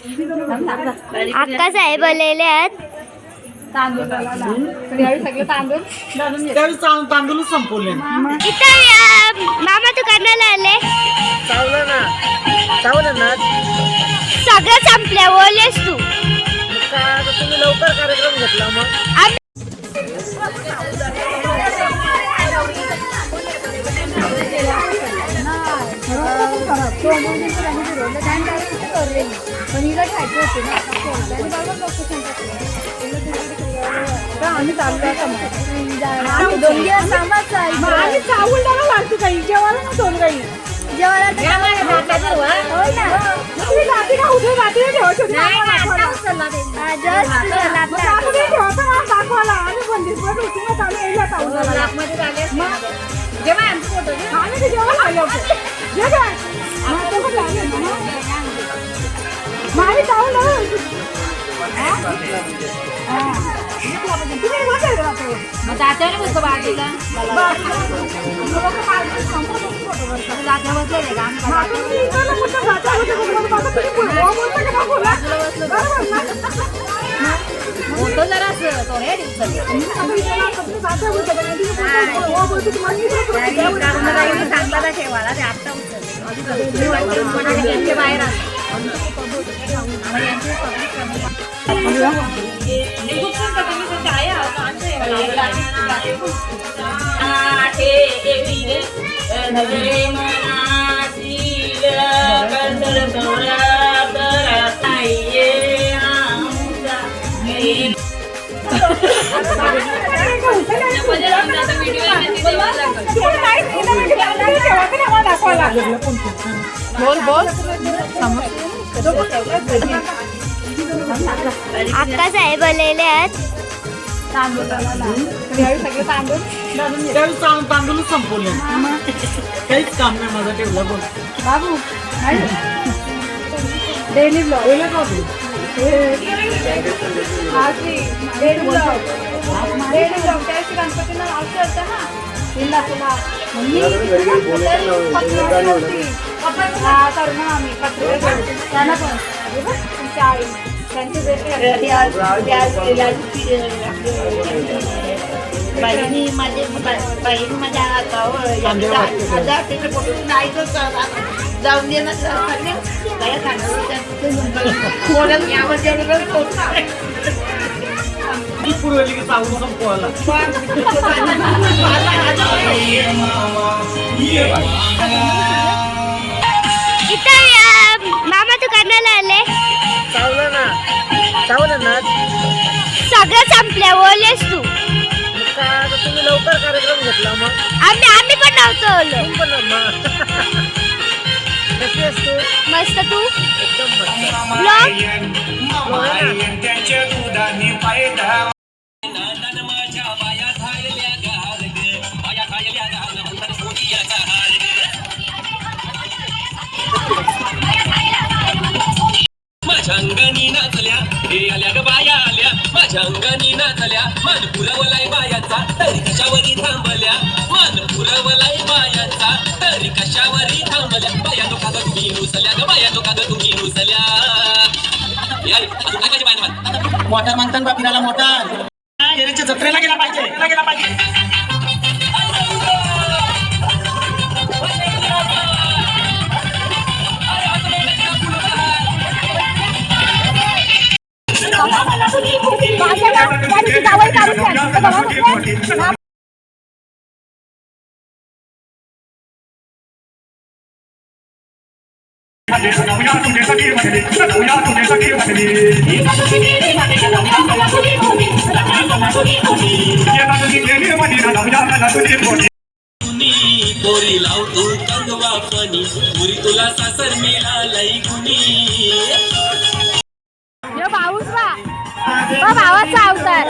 अक्का साहेब आलेले आहेत. तांदूळ संपवले. इथं मामा तू करण्याला आले. चावलं ना सगळं संपल्या ओलेस तू. तुम्ही लवकर कार्यक्रम घेतला मग. आम्ही चाललो वाटतो काही जेवायला ना दोन काही जेवायला दाखवायला आम्ही बंदिस्त अक्का साहेब आलेले आहेत. तांदूळ संपवले. काहीच काम नाही माझा ठेवला बोल बाबू. डेली ब्लॉग गणपतीला असतं ना तरुण आम्ही त्यांना पण तुमच्या आई बहिणी माझ्या जाऊन दे ना पुरवली की चावून संपवायला. इथं मामा तू करण्याला आले. चावलं ना सगळं संपल्या ओलेस तू. तुम्ही लवकर कार्यक्रम घेतला मग. आम्ही पण नव्हतो ओलो. कशी असतो मस्त. तू एकदम माझ्या अंगणी नाचल्या हे आल्या ग बाया आल्या माझ्या अंगणी नाचल्या मान पुरवलाय बायाचा तरी कशावरी थांबल्या मान पुरवलाय बायाचा तरी कशावरी थांबल्या बाया तो कागद तुम्ही रुसल्या ग बाया तो कागद तुम्ही रुसल्या अजून काय पाहिजे बाया मोटार मागतात बा फिरायला मोटार येण्याच्या जत्रेला गेला पाहिजे पोरी लावतो कंगवा फणी पुरी तुला सासर मिळालंय गुणी भावाचा अवतार.